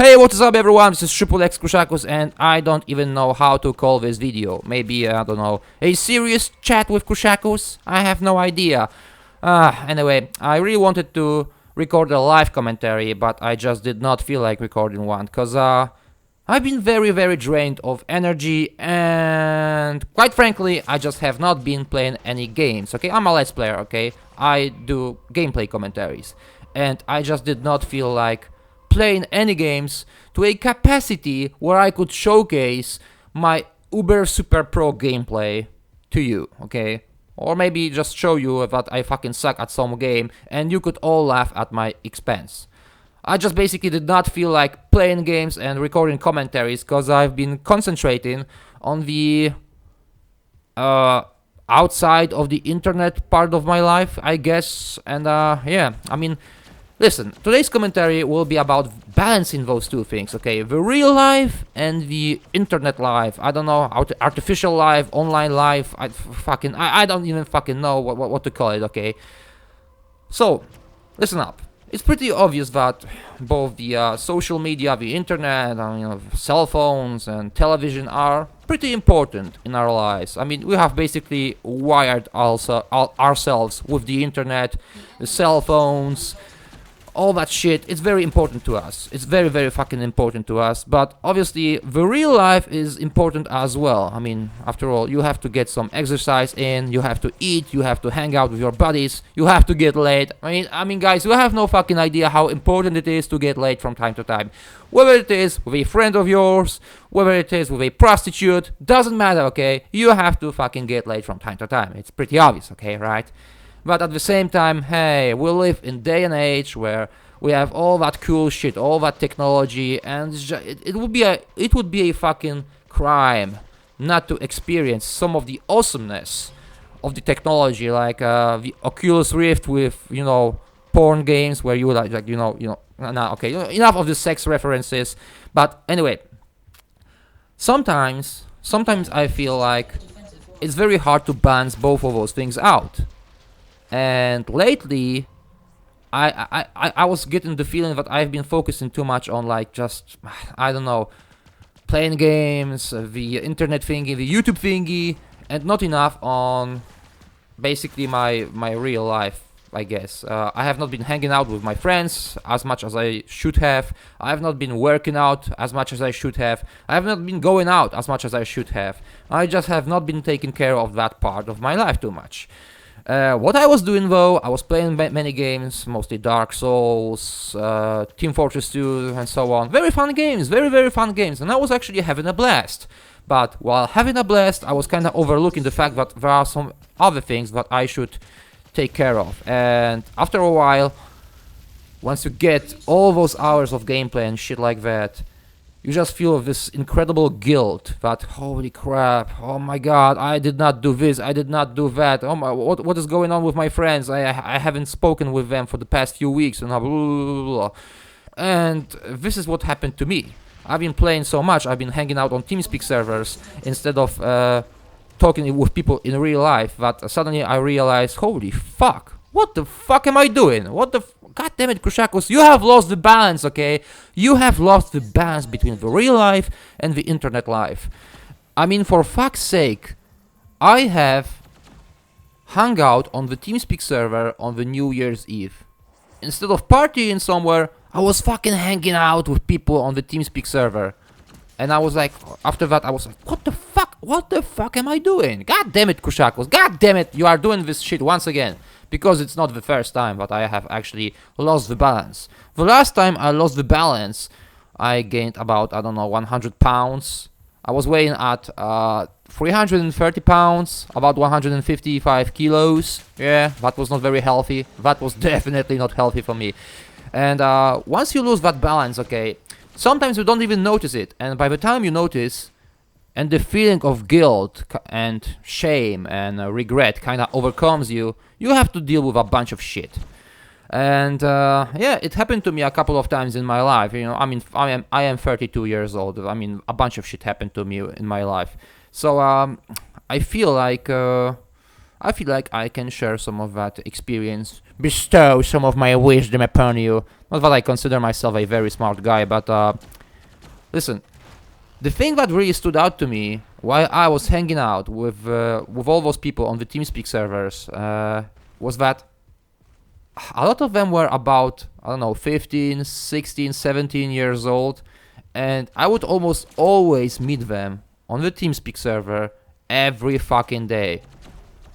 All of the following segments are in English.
Hey, what's up everyone, this is Triple X Krushakus and I don't even know how to call this video. Maybe, I don't know, a serious chat with Krushakus? I have no idea. Anyway, I really wanted to record a live commentary, but I just did not feel like recording one, cause I've been very drained of energy and quite frankly, I just have not been playing any games, okay? I'm a Let's Player, okay? I do gameplay commentaries and I just did not feel like playing any games to a capacity where I could showcase my uber super pro gameplay to you, okay? Or maybe just show you that I fucking suck at some game and you could all laugh at my expense. I just basically did not feel like playing games and recording commentaries because I've been concentrating on the outside of the internet part of my life, I guess. And yeah, I mean, listen, today's commentary will be about balancing those two things, okay? The real life and the internet life. I don't know, artificial life, online life. I don't even fucking know what to call it, okay? So, listen up. It's pretty obvious that both the social media, the internet, cell phones and television are pretty important in our lives. I mean, we have basically wired ourselves with the internet, the cell phones, all that shit. It's very important to us. It's very fucking important to us. But obviously, the real life is important as well. I mean, after all, you have to get some exercise in, you have to eat, you have to hang out with your buddies, you have to get laid. I mean, guys, you have no fucking idea how important it is to get laid from time to time. Whether it is with a friend of yours, whether it is with a prostitute, doesn't matter, okay? You have to fucking get laid from time to time. It's pretty obvious, okay, right? But at the same time, hey, we live in day and age where we have all that cool shit, all that technology, and it would be a fucking crime not to experience some of the awesomeness of the technology, like the Oculus Rift with porn games where you okay, enough of the sex references. But anyway, sometimes I feel like it's very hard to balance both of those things out. And lately, I was getting the feeling that I've been focusing too much on I don't know, playing games, the internet thingy, the YouTube thingy, and not enough on basically my real life, I guess. I have not been hanging out with my friends as much as I should have. I have not been working out as much as I should have. I have not been going out as much as I should have. I just have not been taking care of that part of my life too much. What I was doing though, I was playing many games, mostly Dark Souls, Team Fortress 2 and so on. Very fun games, very fun games, and I was actually having a blast. But while having a blast, I was kind of overlooking the fact that there are some other things that I should take care of. And after a while, once you get all those hours of gameplay and shit like that, you just feel this incredible guilt that, holy crap, oh my god, I did not do this, I did not do that, oh my, what is going on with my friends, I haven't spoken with them for the past few weeks, and blah, blah, blah, blah. And this is what happened to me. I've been playing so much, I've been hanging out on TeamSpeak servers instead of talking with people in real life, that suddenly I realized, holy fuck, what the fuck am I doing? God damn it, Krushakus, you have lost the balance, okay? You have lost the balance between the real life and the internet life. I mean, for fuck's sake, I have hung out on the TeamSpeak server on the New Year's Eve. Instead of partying somewhere, I was fucking hanging out with people on the TeamSpeak server. And I was like, after that, I was like, what the fuck am I doing? God damn it, Krushakus, god damn it, you are doing this shit once again. Because it's not the first time that I have actually lost the balance. The last time I lost the balance, I gained about, 100 pounds. I was weighing at 330 pounds, about 155 kilos. Yeah, that was not very healthy. That was definitely not healthy for me. And once you lose that balance, okay, sometimes you don't even notice it. And by the time you notice, and the feeling of guilt and shame and regret kind of overcomes you, you have to deal with a bunch of shit. And yeah, it happened to me a couple of times in my life. I am 32 years old. I mean, a bunch of shit happened to me in my life. So I feel like I feel like I can share some of that experience, bestow some of my wisdom upon you. Not that I consider myself a very smart guy, but listen, the thing that really stood out to me while I was hanging out with all those people on the TeamSpeak servers was that a lot of them were about, I don't know, 15, 16, 17 years old, and I would almost always meet them on the TeamSpeak server every fucking day.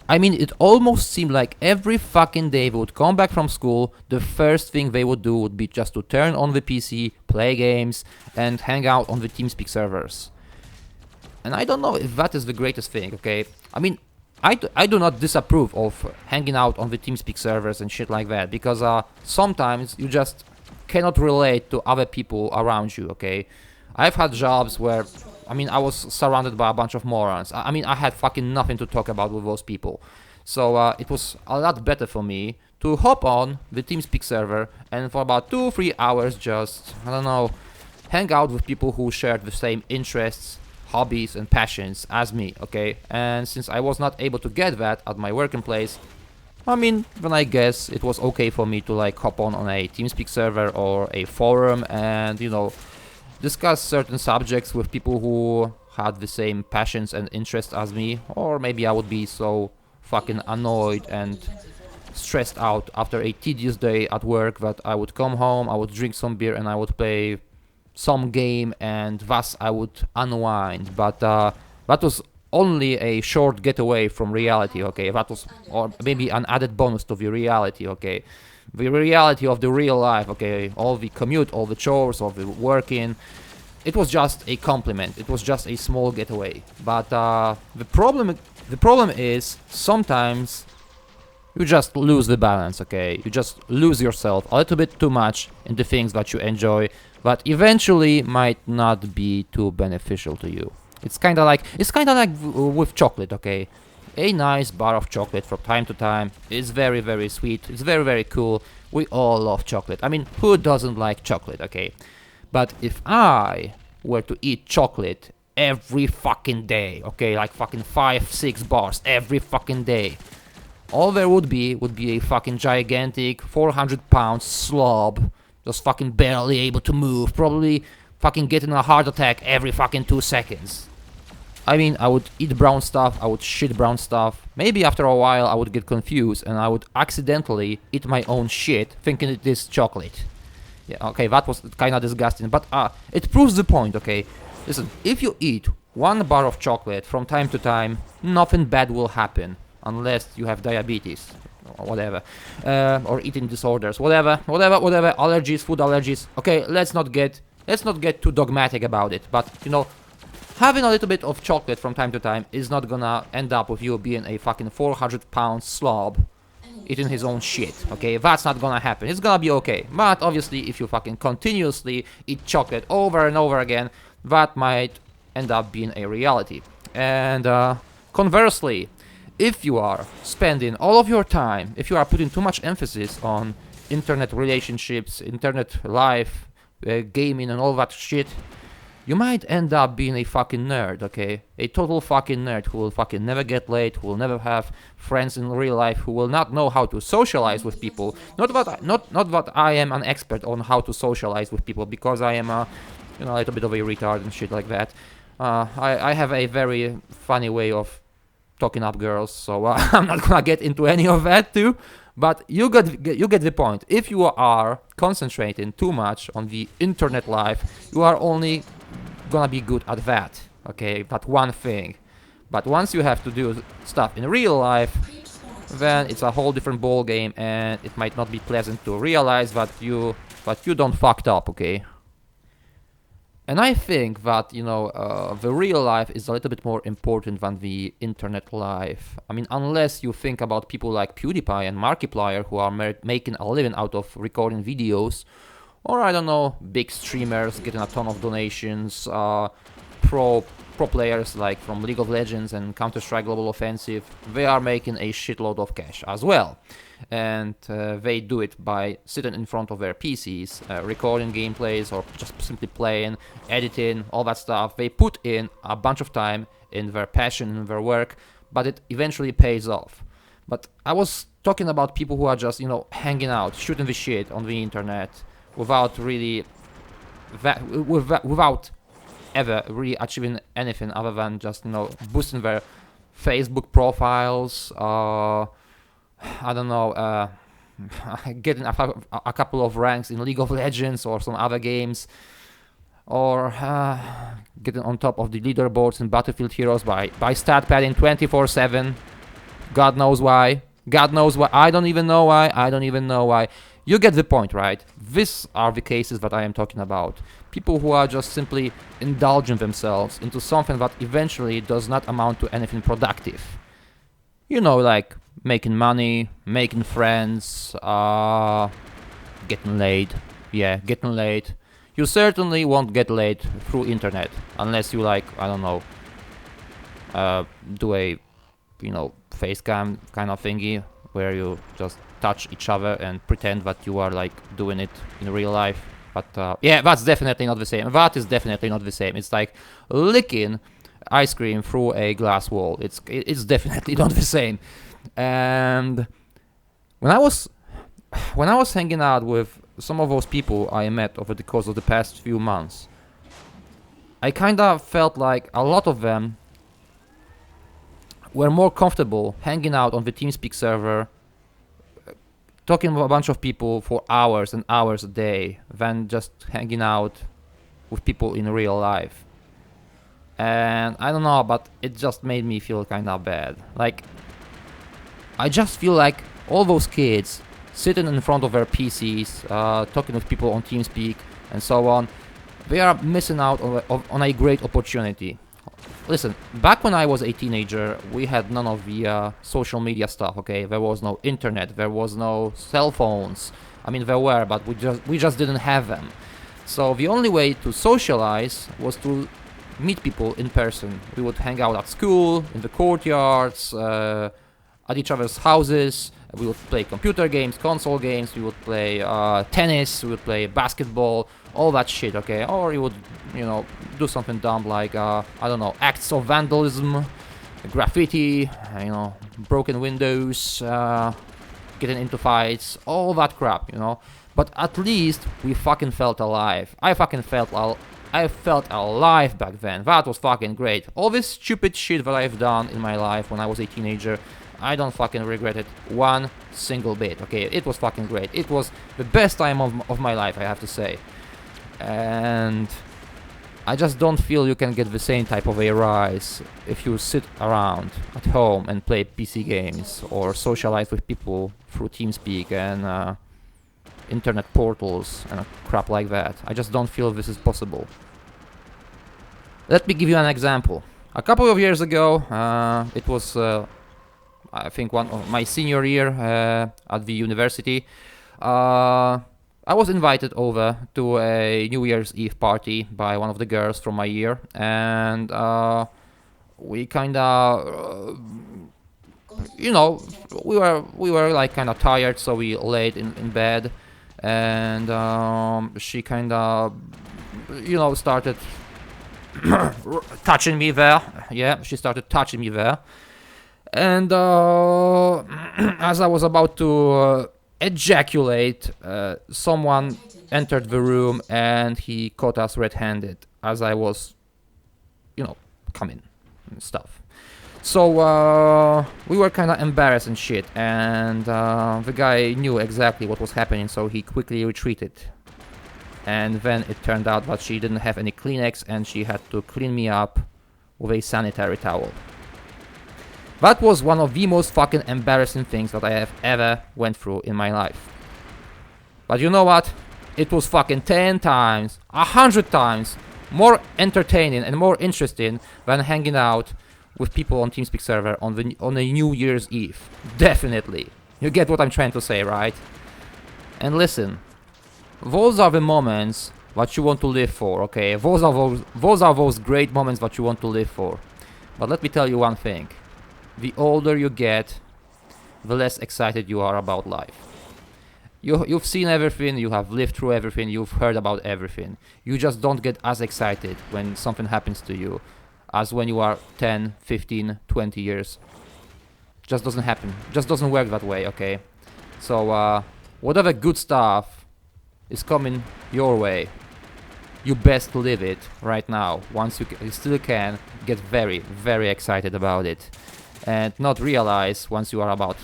I mean, it almost seemed like every fucking day they would come back from school, the first thing they would do would be just to turn on the PC, play games, and hang out on the TeamSpeak servers. And I don't know if that is the greatest thing, okay? I mean, I do not disapprove of hanging out on the TeamSpeak servers and shit like that, because sometimes you just cannot relate to other people around you, okay? I've had jobs where, I mean, I was surrounded by a bunch of morons. I mean, I had fucking nothing to talk about with those people. So it was a lot better for me to hop on the TeamSpeak server and for about 2-3 hours just, I don't know, hang out with people who shared the same interests, hobbies and passions as me, okay? And since I was not able to get that at my working place, I mean, then I guess it was okay for me to like hop on a TeamSpeak server or a forum and, you know, discuss certain subjects with people who had the same passions and interests as me, or maybe I would be so fucking annoyed and stressed out after a tedious day at work that I would come home, I would drink some beer and I would play some game and thus I would unwind. But that was only a short getaway from reality, okay? That was, or maybe an added bonus to the reality, okay? The reality of the real life, okay? All the commute, all the chores, all the working, it was just a compliment. It was just a small getaway. But the problem is sometimes you just lose the balance, okay? You just lose yourself a little bit too much in the things that you enjoy, that eventually might not be too beneficial to you. It's kind of like with chocolate, okay? A nice bar of chocolate from time to time is very, very sweet. It's very, very cool. We all love chocolate. I mean, who doesn't like chocolate, okay? But if I were to eat chocolate every fucking day, okay, like fucking 5-6 bars every fucking day, all there would be a fucking gigantic 400-pound slob, just fucking barely able to move, probably fucking getting a heart attack every fucking 2 seconds. I mean, I would eat brown stuff, I would shit brown stuff. Maybe after a while I would get confused and I would accidentally eat my own shit thinking it is chocolate. Yeah, okay, that was kinda disgusting, but it proves the point, okay? Listen, if you eat one bar of chocolate from time to time, nothing bad will happen. Unless you have diabetes, or whatever, or eating disorders, whatever, allergies, food allergies. Okay, let's not get too dogmatic about it, but you know, having a little bit of chocolate from time to time is not gonna end up with you being a fucking 400-pound slob eating his own shit, okay? That's not gonna happen. It's gonna be okay. But obviously, if you fucking continuously eat chocolate over and over again, that might end up being a reality. And conversely, if you are spending all of your time, if you are putting too much emphasis on internet relationships, internet life, gaming and all that shit, you might end up being a fucking nerd, okay? A total fucking nerd who will fucking never get laid, who will never have friends in real life, who will not know how to socialize with people. Not that I am an expert on how to socialize with people, because I am a little bit of a retard and shit like that. I have a very funny way of talking up girls, so I'm not gonna get into any of that too. But you get the point. If you are concentrating too much on the internet life, you are only gonna be good at that, okay? That one thing. But once you have to do stuff in real life, then it's a whole different ball game, and it might not be pleasant to realize that you done fucked up, okay? And I think that, the real life is a little bit more important than the internet life. I mean, unless you think about people like PewDiePie and Markiplier who are making a living out of recording videos, or I don't know, big streamers getting a ton of donations, pro players like from League of Legends and Counter-Strike Global Offensive, they are making a shitload of cash as well. And they do it by sitting in front of their PCs, recording gameplays or just simply playing, editing, all that stuff. They put in a bunch of time in their passion, in their work, but it eventually pays off. But I was talking about people who are just, hanging out, shooting the shit on the internet without really, without ever really achieving anything other than just, boosting their Facebook profiles, I don't know, getting a couple of ranks in League of Legends or some other games, or getting on top of the leaderboards in Battlefield Heroes by stat padding 24/7. God knows why. God knows why. I don't even know why. I don't even know why. You get the point, right? These are the cases that I am talking about. People who are just simply indulging themselves into something that eventually does not amount to anything productive. Like making money, making friends, getting laid. Yeah, getting laid. You certainly won't get laid through internet unless you I don't know, do a, face cam kind of thingy where you just touch each other and pretend that you are doing it in real life. But yeah, that's definitely not the same. That is definitely not the same. It's like licking ice cream through a glass wall. It's definitely not the same. And when I was hanging out with some of those people I met over the course of the past few months, I kind of felt like a lot of them were more comfortable hanging out on the TeamSpeak server, talking with a bunch of people for hours and hours a day than just hanging out with people in real life. And I don't know, but it just made me feel kind of bad. I just feel like all those kids sitting in front of their PCs, talking with people on TeamSpeak and so on, they are missing out on a great opportunity. Listen, back when I was a teenager, we had none of the social media stuff, okay? There was no internet, there was no cell phones. I mean, there were, but we just didn't have them. So the only way to socialize was to meet people in person. We would hang out at school, in the courtyards, at each other's houses. We would play computer games, console games, we would play tennis, we would play basketball, all that shit, okay? Or you would, do something dumb like, I don't know, acts of vandalism, graffiti, broken windows, getting into fights, all that crap, But at least we fucking felt alive. I felt alive back then. That was fucking great. All this stupid shit that I've done in my life when I was a teenager, I don't fucking regret it one single bit, okay? It was fucking great. It was the best time of my life, I have to say. And I just don't feel you can get the same type of a rise if you sit around at home and play PC games or socialize with people through TeamSpeak and internet portals and crap like that. I just don't feel this is possible. Let me give you an example. A couple of years ago, it was I think one of my senior year at the university, I was invited over to a New Year's Eve party by one of the girls from my year, and we kinda, we were like kinda tired, so we laid in bed, and she kinda, started touching me there. Yeah, she started touching me there. And as I was about to ejaculate, someone entered the room and he caught us red-handed as I was, coming and stuff. So we were kind of embarrassed and shit, and the guy knew exactly what was happening, so he quickly retreated. And then it turned out that she didn't have any Kleenex and she had to clean me up with a sanitary towel. That was one of the most fucking embarrassing things that I have ever went through in my life. But you know what? It was fucking 10 times, 100 times more entertaining and more interesting than hanging out with people on TeamSpeak server on a New Year's Eve. Definitely. You get what I'm trying to say, right? And listen, those are the moments that you want to live for, okay? Those are those great moments that you want to live for. But let me tell you one thing. The older you get, the less excited you are about life. You've seen everything, you have lived through everything, you've heard about everything. You just don't get as excited when something happens to you as when you are 10, 15, 20 years Just doesn't happen. Just doesn't work that way, okay? So, whatever good stuff is coming your way, you best live it right now. Once you still can, get very, very excited about it. And not realize, once you are about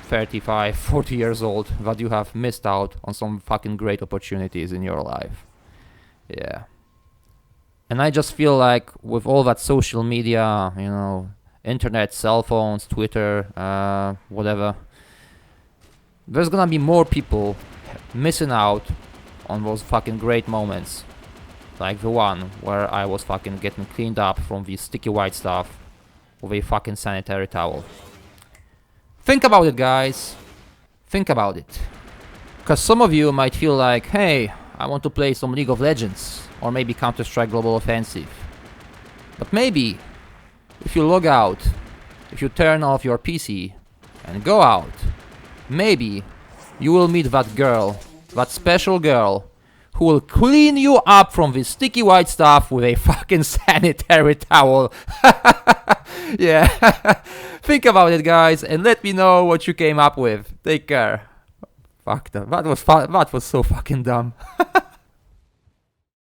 35, 40 years old, that you have missed out on some fucking great opportunities in your life. Yeah. And I just feel like with all that social media, internet, cell phones, Twitter, whatever, there's gonna be more people missing out on those fucking great moments. Like the one where I was fucking getting cleaned up from the sticky white stuff with a fucking sanitary towel. Think about it, guys. Think about it. Because some of you might feel like, hey, I want to play some League of Legends, or maybe Counter-Strike Global Offensive. But maybe, if you log out, if you turn off your PC and go out, maybe you will meet that girl, that special girl, who will clean you up from this sticky white stuff with a fucking sanitary towel. Yeah. Think about it, guys, and let me know what you came up with. Take care. Fuck that. That was so fucking dumb.